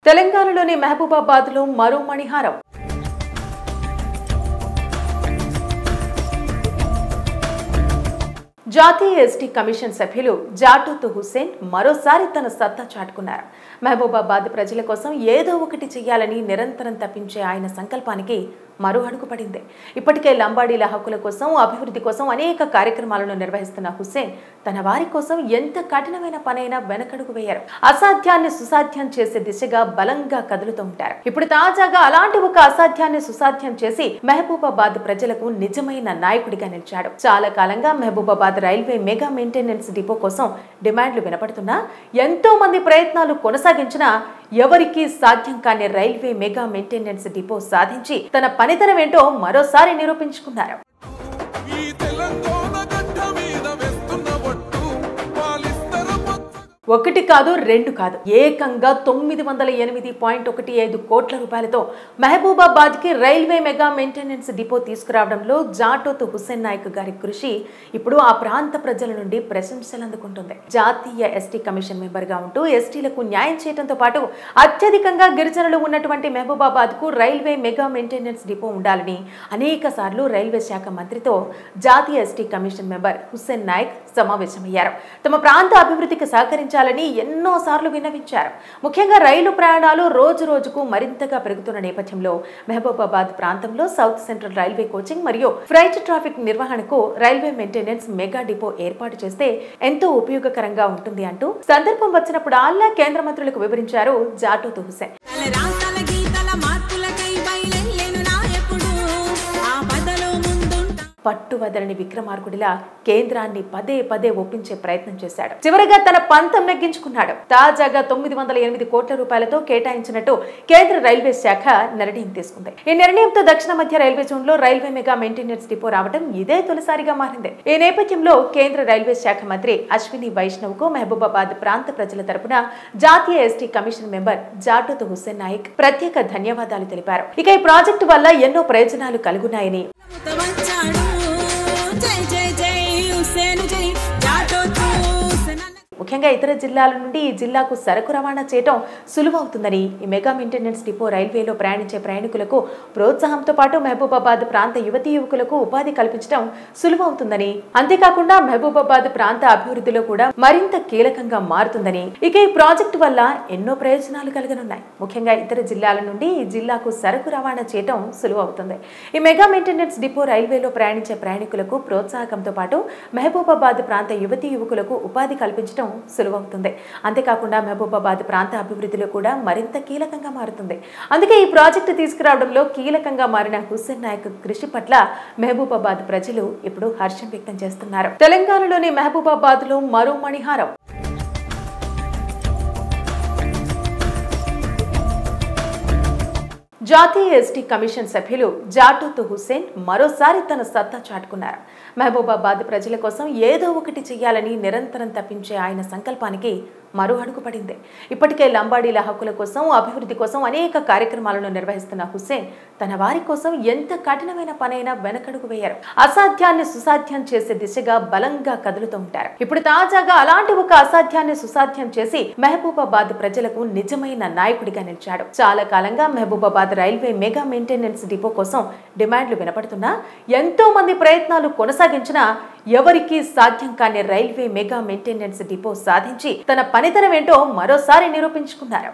తెలంగాణలోని మహబూబాబాద్లో మరో మణిహారం. జాతీయ ఎస్టీ కమిషన్ సభ్యులు జాటూత్ హుస్సేన్ మరోసారి తన సత్తా చాటుకున్నారు. మహబూబాబాద్ ప్రజల కోసం ఏదో ఒకటి చేయాలని నిరంతరం తప్పించే ఆయన సంకల్పానికి మరో అడుగు పడింది. ఇప్పటికే లంబాడీల హక్కుల కోసం, అభివృద్ధి కోసం అనేక కార్యక్రమాలను నిర్వహిస్తున్న హుస్సేన్ తన వారి కోసం ఎంత కఠినమైన పనైనా వెనకడుగు వేయారు. అసాధ్యాన్ని సుసాధ్యం చేసే దిశగా బలంగా కదులుతూ ఉంటారు. ఇప్పుడు తాజాగా అలాంటి ఒక అసాధ్యాన్ని సుసాధ్యం చేసి మహబూబాబాద్ ప్రజలకు నిజమైన నాయకుడిగా నిలిచాడు. చాలా కాలంగా Mahabubabad railway mega maintenance depot కోసం డిమాండ్లు వినపడుతున్నా, ఎంతో మంది ప్రయత్నాలు కొనసాగించినా ఎవరికీ సాధ్యం కాని రైల్వే మెగా మెయింటెనెన్స్ డిపో సాధించి తన పనితనం ఏంటో మరోసారి నిరూపించుకున్నారు. ఒకటి కాదు, రెండు కాదు, ఏకంగా 908.15 కోట్ల రూపాయలతో మహబూబాబాద్ కి రైల్వే మెగా మెయింటెనెన్స్ డిపో తీసుకురావడంలో జాటూత్ హుస్సేన్ నాయక్ గారి కృషి ఇప్పుడు ఆ ప్రాంత ప్రజల నుండి ప్రశంసలు అందుకుంటుంది. జాతీయ ఎస్టీ కమిషన్ మెంబర్ గా ఉంటూ ఎస్టీలకు న్యాయం చేయడంతో పాటు అత్యధికంగా గిరిజనులు ఉన్నటువంటి మహబూబాబాద్ కు రైల్వే మెగా మెయింటెనెన్స్ డిపో ఉండాలని అనేక సార్లు రైల్వే శాఖ మంత్రితో జాతీయ ST commission member Hussain Naik సమావేశమయ్యారు. తమ ప్రాంత అభివృద్ధికి సహకరించాలని ఎన్నో సార్లు విన్నవించారు. ముఖ్యంగా రైలు ప్రయాణాలు రోజు రోజుకు మరింతగా పెరుగుతున్న నేపథ్యంలో మహబూబాబాద్ ప్రాంతంలో సౌత్ సెంట్రల్ రైల్వే కోచింగ్ మరియు ఫ్రైట్ ట్రాఫిక్ నిర్వహణకు రైల్వే మెయింటెనెన్స్ మెగా డిపో ఏర్పాటు చేస్తే ఎంతో ఉపయోగకరంగా ఉంటుంది అంటూ సందర్భం వచ్చినప్పుడల్లా కేంద్ర మంత్రులకు వివరించారు జాటూత్ హుస్సేన్. పట్టువదలని విక్రమార్కుడిలా కేంద్రాన్ని పదే పదే ఒప్పించే ప్రయత్నం చేశాడు. చివరిగా తన పంతం నెగ్గించుకున్నాడు. తాజాగా 908 కోట్ల రూపాయలతో కేటాయించినట్టు కేంద్ర రైల్వే శాఖ నిర్ణయం తీసుకుంది. ఈ నిర్ణయంతో దక్షిణ మధ్య రైల్వే జోన్ లో రైల్వే మెగా మెయింటెనెన్స్ డిపో రావడం ఇదే తొలిసారిగా మారింది. ఈ నేపథ్యంలో కేంద్ర రైల్వే శాఖ మంత్రి అశ్విని వైష్ణవ్ కు మహబూబాబాద్ ప్రాంత ప్రజల తరపున జాతీయ ST commission member Jatoth Hussain Naik ప్రత్యేక ధన్యవాదాలు తెలిపారు. ఇక ఈ ప్రాజెక్టు వల్ల ఎన్నో ప్రయోజనాలు కలుగున్నాయని, ముఖ్యంగా ఇతర జిల్లాల నుండి ఈ జిల్లాకు సరకు రవాణా చేయడం సులువవుతుందని, ఈ మెగా మెయింటెనెన్స్ డిపో రైల్వేలో ప్రయాణించే ప్రయాణికులకు ప్రోత్సాహంతో పాటు మహబూబాబాద్ ప్రాంత యువతీ యువకులకు ఉపాధి కల్పించడం సులువవుతుందని, అంతేకాకుండా మహబూబాబాద్ ప్రాంత అభివృద్ధిలో కూడా మరింత కీలకంగా మారుతుందని, ఇక ఈ ప్రాజెక్టు వల్ల ఎన్నో ప్రయోజనాలు కలగనున్నాయి. ముఖ్యంగా ఇతర జిల్లాల నుండి ఈ జిల్లాకు సరకు రవాణా చేయడం సులువవుతుంది. ఈ మెగా మెయింటెనెన్స్ డిపో రైల్వేలో ప్రయాణించే ప్రయాణికులకు ప్రోత్సాహకంతో పాటు మహబూబాబాద్ ప్రాంత యువతీ యువకులకు ఉపాధి కల్పించడం సులువవుతుంది. అంతేకాకుండా మహబూబాబాద్ ప్రాంత అభివృద్ధిలో కూడా మరింత కీలకంగా మారుతుంది. అందుకే ఈ ప్రాజెక్టు తీసుకురావడంలో కీలకంగా మారిన హుస్సేన్ నాయక్ కృషి పట్ల మహబూబాబాద్ ప్రజలు ఇప్పుడు హర్షం వ్యక్తం చేస్తున్నారు. తెలంగాణలోని మహబూబాబాద్ లో మరో మణిహారం. జాతీయ ఎస్టీ కమిషన్ సభ్యులు జాటూత్ హుస్సేన్ మరోసారి తన సత్తా చాటుకున్నారు. మహబూబాబాద్ ప్రజల కోసం ఏదో ఒకటి చేయాలని నిరంతరం తప్పించే ఆయన సంకల్పానికి మరో అడుగు పడింది. ఇప్పటికే లంబాడీల హక్కుల కోసం, అభివృద్ధి కోసం అనేక కార్యక్రమాలను నిర్వహిస్తున్న హుస్సేన్ తన వారి కోసం ఎంత కఠినమైన పనైనా వెనకడుగు వేయారు. అసాధ్యాన్ని సుసాధ్యం చేసే దిశగా బలంగా కదులుతూ ఉంటారు. ఇప్పుడు తాజాగా అలాంటి ఒక అసాధ్యాన్ని సుసాధ్యం చేసి మహబూబాబాద్ ప్రజలకు నిజమైన నాయకుడిగా నిలిచాడు. చాలా కాలంగా Mahabubabad railway mega maintenance depot కోసం డిమాండ్లు వినపడుతున్నా, ఎంతో మంది ప్రయత్నాలు కొనసాగించినా ఎవరికీ సాధ్యం కాని రైల్వే మెగా మెయింటెనెన్స్ డిపో సాధించి తన పనితనం ఏంటో మరోసారి నిరూపించుకున్నారు.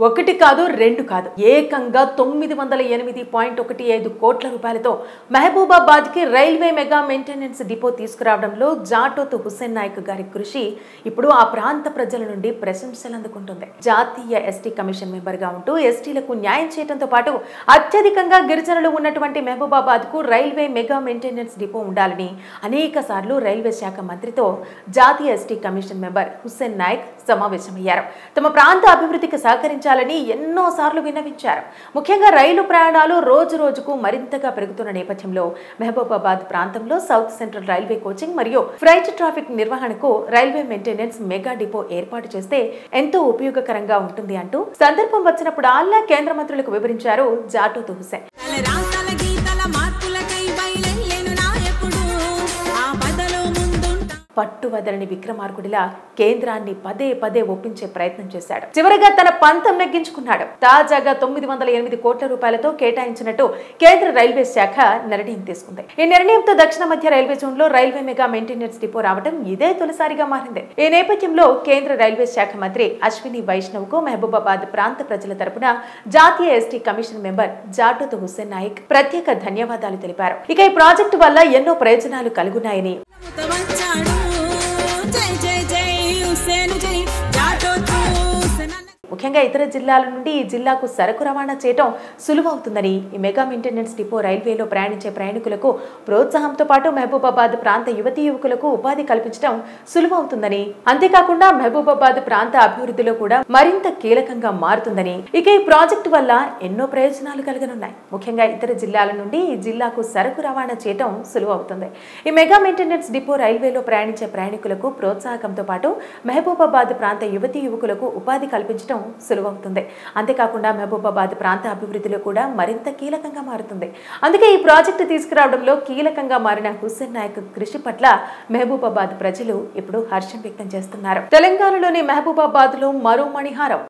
ఒకటి కాదు, రెండు కాదు, ఏకంగా 908.15 కోట్ల రూపాయలతో మహబూబాబాద్ కి రైల్వే మెగా మెయింటెనెన్స్ డిపో తీసుకురావడంలో జాటూత్ హుస్సేన్ నాయక్ గారి కృషి ఇప్పుడు ఆ ప్రాంత ప్రజల నుండి ప్రశంసలు అందుకుంటుంది. జాతీయ ఎస్టీ కమిషన్ మెంబర్ గా ఉంటూ ఎస్టీలకు న్యాయం చేయడంతో పాటు అత్యధికంగా గిరిజనులు ఉన్నటువంటి మహబూబాబాద్ కు రైల్వే మెగా మెయింటెనెన్స్ డిపో ఉండాలని అనేక సార్లు రైల్వే శాఖ మంత్రితో జాతీయ ST commission member Hussain Naik సమావేశమయ్యారు. తమ ప్రాంత అభివృద్ధికి సహకరించాలని ఎన్నో సార్లు విన్నవించారు. ముఖ్యంగా రైలు ప్రయాణాలు రోజు రోజుకు మరింతగా పెరుగుతున్న నేపథ్యంలో మహబూబాబాద్ ప్రాంతంలో సౌత్ సెంట్రల్ రైల్వే కోచింగ్ మరియు ఫ్రైట్ ట్రాఫిక్ నిర్వహణకు రైల్వే మెయింటెనెన్స్ మెగా డిపో ఏర్పాటు చేస్తే ఎంతో ఉపయోగకరంగా ఉంటుంది అంటూ సందర్భం వచ్చినప్పుడల్లా కేంద్ర మంత్రులకు వివరించారు జాటూత్ హుస్సేన్. పట్టువదలని విక్రమార్కుడిలా కేంద్రాన్ని పదే పదే ఒప్పించే ప్రయత్నం చేశాడు. చివరిగా తన పంతం నెగ్గించుకున్నాడు. తాజాగా 908 కోట్ల రూపాయలతో కేటాయించినట్టు కేంద్ర రైల్వే శాఖ నిర్ణయం తీసుకుంది. ఈ నిర్ణయంతో దక్షిణ మధ్య రైల్వే జోన్ లో రైల్వే మెగా మెయింటెనెన్స్ డిపో రావడం ఇదే తొలిసారిగా మారింది. ఈ నేపథ్యంలో కేంద్ర రైల్వే శాఖ మంత్రి అశ్విని వైష్ణవ్ కు మహబూబాబాద్ ప్రాంత ప్రజల తరపున జాతీయ ST commission member Jatoth Hussain Naik ప్రత్యేక ధన్యవాదాలు తెలిపారు. ఇక ఈ ప్రాజెక్టు వల్ల ఎన్నో ప్రయోజనాలు కలుగున్నాయని ముఖ్యంగా ఇతర జిల్లాల నుండి ఈ జిల్లాకు సరకు రవాణా చేయడం సులువవుతుందని ఈ మెగా మెయింటెనెన్స్ డిపో రైల్వేలో ప్రయాణించే ప్రయాణికులకు ప్రోత్సాహంతో పాటు మహబూబాబాద్ ప్రాంత యువతీ యువకులకు ఉపాధి కల్పించడం సులువవుతుందని, అంతేకాకుండా మహబూబాబాద్ ప్రాంత అభివృద్ధిలో కూడా మరింత కీలకంగా మారుతుందని, ఇక ఈ ప్రాజెక్టు వల్ల ఎన్నో ప్రయోజనాలు కలగనున్నాయి. ముఖ్యంగా ఇతర జిల్లాల నుండి ఈ జిల్లాకు సరకు రవాణా చేయడం సులువవుతుంది. ఈ మెగా మెయింటెనెన్స్ డిపో రైల్వేలో ప్రయాణించే ప్రయాణికులకు ప్రోత్సాహకంతో పాటు మహబూబాబాద్ ప్రాంత యువతీ యువకులకు ఉపాధి కల్పించడం సులువవుతుంది. అంతేకాకుండా మహబూబాబాద్ ప్రాంత అభివృద్ధిలో కూడా మరింత కీలకంగా మారుతుంది. అందుకే ఈ ప్రాజెక్టు తీసుకురావడంలో కీలకంగా మారిన హుస్సేన్ నాయక్ కృషి పట్ల మహబూబాబాద్ ప్రజలు ఇప్పుడు హర్షం వ్యక్తం చేస్తున్నారు. తెలంగాణలోని మహబూబాబాద్ లో మరో మణిహారం.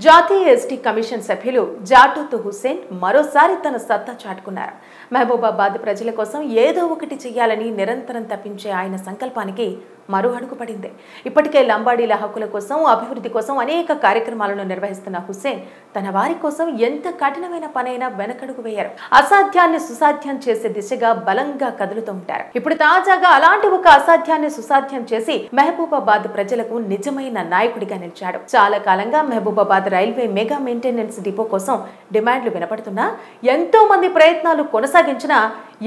జాతీయ ఎస్టీ కమిషన్ సభ్యులు జాటోత్ హుస్సేన్ మరోసారి తన సత్తా చాటుకున్నారు. మహబూబాబాద్ ప్రజల కోసం ఏదో ఒకటి చేయాలని నిరంతరం తప్పించే ఆయన సంకల్పానికి మరో అడుగు పడింది. ఇప్పటికే లంబాడీల హక్కుల కోసం, అభివృద్ధి కోసం అనేక కార్యక్రమాలను నిర్వహిస్తున్న హుస్సేన్ తన వారి కోసం ఎంత కఠినమైన పనైనా వెనకడుగు వేయరు. అసాధ్యాన్ని సుసాధ్యం చేసే దిశగా బలంగా కదులుతూ ఉంటారు. ఇప్పుడు తాజాగా అలాంటి ఒక అసాధ్యాన్ని సుసాధ్యం చేసి మహబూబాబాద్ ప్రజలకు నిజమైన నాయకుడిగా నిలిచాడు. చాలా కాలంగా Mahabubabad railway mega maintenance depot కోసం డిమాండ్లు వినపడుతున్నా, ఎంతో మంది ప్రయత్నాలు కొనసాగించినా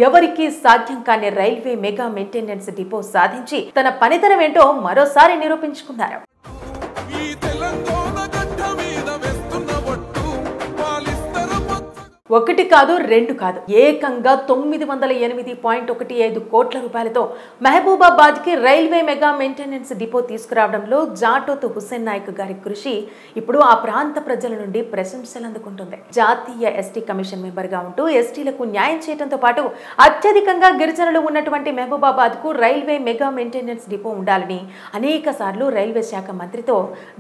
ఎవరికీ సాధ్యం కాని రైల్వే మెగా మెయింటెనెన్స్ డిపో సాధించి తన పనితనం ఏంటో మరోసారి నిరూపించుకున్నారు. ఒకటి కాదు, రెండు కాదు, ఏకంగా 908.15 కోట్ల రూపాయలతో మహబూబాబాద్ కి రైల్వే మెగా మెయింటెనెన్స్ డిపో తీసుకురావడంలో జాటోత్ హుస్సేన్ నాయక్ గారి కృషి ఇప్పుడు ఆ ప్రాంత ప్రజల నుండి ప్రశంసలు అందుకుంటుంది. జాతీయ ఎస్టీ కమిషన్ మెంబర్ గా ఉంటూ ఎస్టీలకు న్యాయం చేయడంతో పాటు అత్యధికంగా గిరిజనులు ఉన్నటువంటి మహబూబాబాద్ కు రైల్వే మెగా మెయింటెనెన్స్ డిపో ఉండాలని అనేక సార్లు రైల్వే శాఖ మంత్రితో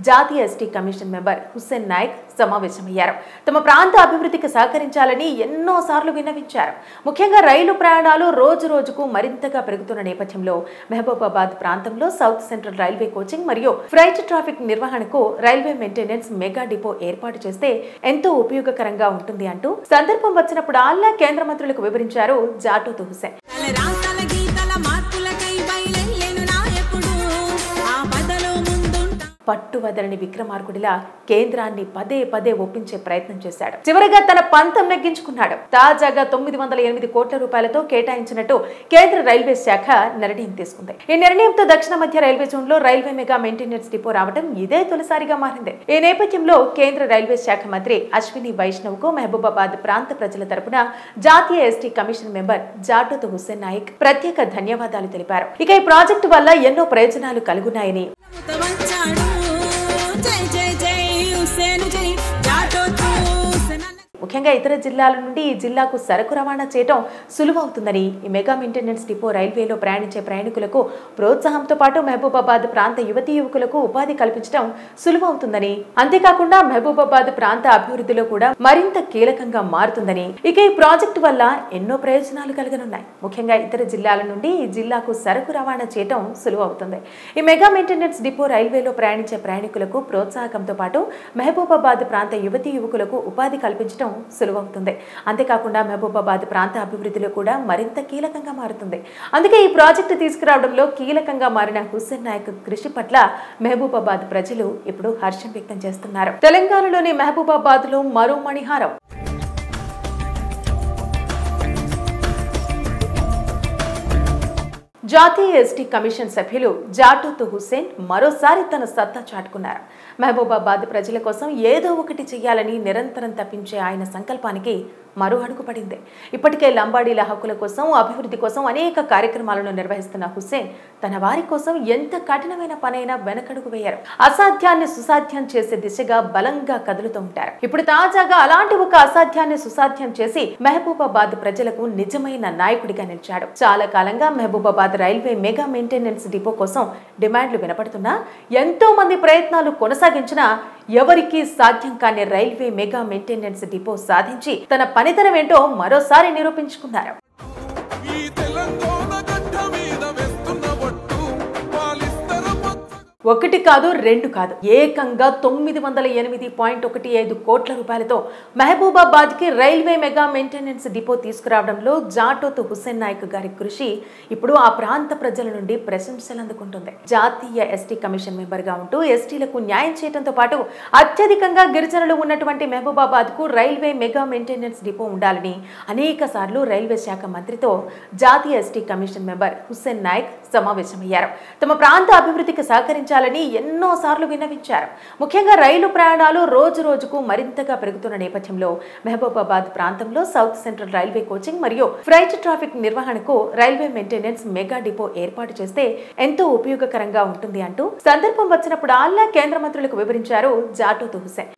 జాతీయ ST commission member Hussain Naik సమావేశమయ్యారు. తమ ప్రాంత అభివృద్ధికి సహకరించాలని ఎన్నో సార్లు విన్నవించారు. ముఖ్యంగా రైలు ప్రయాణాలు రోజు రోజుకు మరింతగా పెరుగుతున్న నేపథ్యంలో మహబూబాబాద్ ప్రాంతంలో సౌత్ సెంట్రల్ రైల్వే కోచింగ్ మరియు ఫ్రైట్ ట్రాఫిక్ నిర్వహణకు రైల్వే మెయింటెనెన్స్ మెగా డిపో ఏర్పాటు చేస్తే ఎంతో ఉపయోగకరంగా ఉంటుంది అంటూ సందర్భం వచ్చినప్పుడల్లా కేంద్ర మంత్రులకు వివరించారు జాటోత్ హుస్సేన్. పట్టువదలని విక్రమార్కుడిలా కేంద్రాన్ని పదే పదే ఒప్పించే ప్రయత్నం చేశాడు. చివరిగా తన పంతం నెగ్గించుకున్నాడు. తాజాగా 908 కోట్ల రూపాయలతో కేటాయించినట్టు కేంద్ర రైల్వే శాఖ నిర్ణయం తీసుకుంది. ఈ నిర్ణయంతో దక్షిణ మధ్య రైల్వే జోన్ లో రైల్వే మెగా మెయింటెనెన్స్ డిపో రావడం ఇదే తొలిసారిగా మారింది. ఈ నేపథ్యంలో కేంద్ర రైల్వే శాఖ మంత్రి అశ్విని వైష్ణవ్ కు మహబూబాబాద్ ప్రాంత ప్రజల తరపున జాతీయ ST commission member Jatoth Hussain Naik ప్రత్యేక ధన్యవాదాలు తెలిపారు. ఇక ఈ ప్రాజెక్టు వల్ల ఎన్నో ప్రయోజనాలు కలుగున్నాయని, ముఖ్యంగా ఇతర జిల్లాల నుండి ఈ జిల్లాకు సరకు రవాణా చేయడం సులువవుతుందని ఈ మెగా మెయింటెనెన్స్ డిపో రైల్వేలో ప్రయాణించే ప్రయాణికులకు ప్రోత్సాహంతో పాటు మహబూబాబాద్ ప్రాంత యువతీ యువకులకు ఉపాధి కల్పించడం సులువవుతుందని, అంతేకాకుండా మహబూబాబాద్ ప్రాంత అభివృద్ధిలో కూడా మరింత కీలకంగా మారుతుందని, ఇక ఈ ప్రాజెక్టు వల్ల ఎన్నో ప్రయోజనాలు కలగనున్నాయి. ముఖ్యంగా ఇతర జిల్లాల నుండి ఈ జిల్లాకు సరకు రవాణా చేయడం సులువవుతుంది. ఈ మెగా మెయింటెనెన్స్ డిపో రైల్వేలో ప్రయాణించే ప్రయాణికులకు ప్రోత్సాహకంతో పాటు మహబూబాబాద్ ప్రాంత యువతీ యువకులకు ఉపాధి కల్పించడం సులువవుతుంది. అంతేకాకుండా మహబూబాబాద్ ప్రాంత అభివృద్ధిలో కూడా మరింత కీలకంగా మారుతుంది. అందుకే ఈ ప్రాజెక్టు తీసుకురావడంలో కీలకంగా మారిన హుస్సేన్ నాయక్ కృషి పట్ల మహబూబాబాద్ ప్రజలు ఇప్పుడు హర్షం వ్యక్తం చేస్తున్నారు. తెలంగాణలోని మహబూబాబాద్ లో మరో మణిహారం. జాతీయ ఎస్టీ కమిషన్ సభ్యులు జాటోత్ హుస్సేన్ మరోసారి తన సత్తా చాటుకున్నారు. మహబూబాబాద్ ప్రజల కోసం ఏదో ఒకటి చేయాలని నిరంతరం తప్పించే ఆయన సంకల్పానికి మరో అడుగు పడింది. ఇప్పటికే లంబాడీల హక్కుల కోసం, అభివృద్ధి కోసం అనేక కార్యక్రమాలను నిర్వహిస్తున్న హుస్సేన్ తన వారి కోసం ఎంత కఠినమైన పనైనా వెనకడుగు వేయరు. అసాధ్యాన్ని సుసాధ్యం చేసే దిశగా బలంగా కదులుతూ ఉంటారు. ఇప్పుడు తాజాగా అలాంటి ఒక అసాధ్యాన్ని సుసాధ్యం చేసి మహబూబాబాద్ ప్రజలకు నిజమైన నాయకుడిగా నిలిచాడు. చాలా కాలంగా Mahabubabad railway mega maintenance depot కోసం డిమాండ్లు వినపడుతున్నా, ఎంతో మంది ప్రయత్నాలు కొనసాగించినా ఎవరికీ సాధ్యం కాని రైల్వే మెగా మెయింటెనెన్స్ డిపో సాధించి తన పనితనం ఏంటో మరోసారి నిరూపించుకున్నారు. ఒకటి కాదు, రెండు కాదు, ఏకంగా 908.15 కోట్ల రూపాయలతో మహబూబాబాద్ కి రైల్వే మెగా మెయింటెనెన్స్ డిపో తీసుకురావడంలో జాటోత్ హుస్సేన్ నాయక్ గారి కృషి ఇప్పుడు ఆ ప్రాంత ప్రజల నుండి ప్రశంసలు అందుకుంటుంది. జాతీయ ఎస్టీ కమిషన్ మెంబర్ గా ఉంటూ ఎస్టీలకు న్యాయం చేయడంతో పాటు అత్యధికంగా గిరిజనులు ఉన్నటువంటి మహబూబాబాద్ కు రైల్వే మెగా మెయింటెనెన్స్ డిపో ఉండాలని అనేక సార్లు రైల్వే శాఖ మంత్రితో జాతీయ ST commission member Hussain Naik సమావేశమయ్యారు. తమ ప్రాంత అభివృద్ధికి సహకరించాలని ఎన్నో సార్లు విన్నవించారు. ముఖ్యంగా రైలు ప్రయాణాలు రోజు రోజుకు మరింతగా పెరుగుతున్న నేపథ్యంలో మహబూబాబాద్ ప్రాంతంలో సౌత్ సెంట్రల్ రైల్వే కోచింగ్ మరియు ఫ్రైట్ ట్రాఫిక్ నిర్వహణకు రైల్వే మెయింటెనెన్స్ మెగా డిపో ఏర్పాటు చేస్తే ఎంతో ఉపయోగకరంగా ఉంటుంది అంటూ సందర్భం వచ్చినప్పుడు ఆల్లా కేంద్ర మంత్రులకు వివరించారు జాటోత్ హుస్సేన్.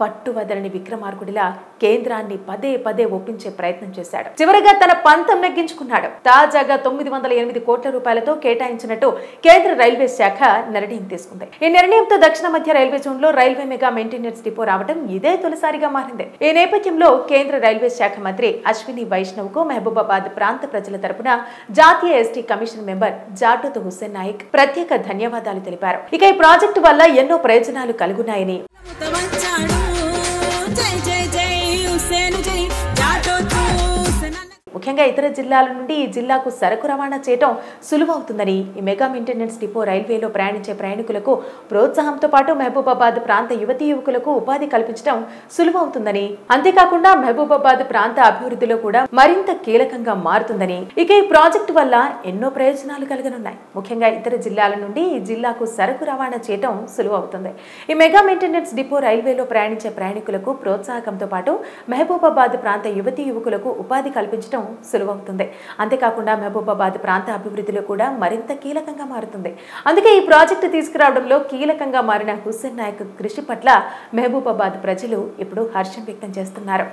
పట్టువదలని విక్రమార్కుడిలా కేంద్రాన్ని పదే పదే ఒప్పించే ప్రయత్నం చేశాడు. చివరిగా తన పంతం నెగ్గించుకున్నాడు. తాజాగా 908 కోట్ల రూపాయలతో కేటాయించినట్టు కేంద్ర రైల్వే శాఖ నిర్ణయం తీసుకుంది. ఈ నిర్ణయంతో దక్షిణ మధ్య రైల్వే జోన్ లో రైల్వే మెగా మెయింటెనెన్స్ డిపో రావడం ఇదే తొలిసారిగా మారింది. ఈ నేపథ్యంలో కేంద్ర రైల్వే శాఖ మంత్రి అశ్విని వైష్ణవ్ కు మహబూబాబాద్ ప్రాంత ప్రజల తరపున జాతీయ ST commission member Jatoth Hussain Naik ప్రత్యేక ధన్యవాదాలు తెలిపారు. ఇక ఈ ప్రాజెక్టు వల్ల ఎన్నో ప్రయోజనాలు కలుగున్నాయని, ముఖ్యంగా ఇతర జిల్లాల నుండి ఈ జిల్లాకు సరకు రవాణా చేయడం సులువవుతుందని, ఈ మెగా మెయింటెనెన్స్ డిపో రైల్వేలో ప్రయాణించే ప్రయాణికులకు ప్రోత్సాహంతో పాటు మహబూబాబాద్ ప్రాంత యువతీ యువకులకు ఉపాధి కల్పించడం సులువవుతుందని, అంతేకాకుండా మహబూబాబాద్ ప్రాంత అభివృద్ధిలో కూడా మరింత కీలకంగా మారుతుందని, ఇక ఈ ప్రాజెక్టు వల్ల ఎన్నో ప్రయోజనాలు కలగనున్నాయి. ముఖ్యంగా ఇతర జిల్లాల నుండి ఈ జిల్లాకు సరకు రవాణా చేయడం సులువవుతుంది. ఈ మెగా మెయింటెనెన్స్ డిపో రైల్వేలో ప్రయాణించే ప్రయాణికులకు ప్రోత్సాహకంతో పాటు మహబూబాబాద్ ప్రాంత యువతీ యువకులకు ఉపాధి కల్పించడం సులువవుతుంది. అంతేకాకుండా మహబూబాబాద్ ప్రాంత అభివృద్ధిలో కూడా మరింత కీలకంగా మారుతుంది. అందుకే ఈ ప్రాజెక్టు తీసుకురావడంలో కీలకంగా మారిన హుస్సేన్ నాయక్ కృషి పట్ల మహబూబాబాద్ ప్రజలు ఇప్పుడు హర్షం వ్యక్తం చేస్తున్నారు.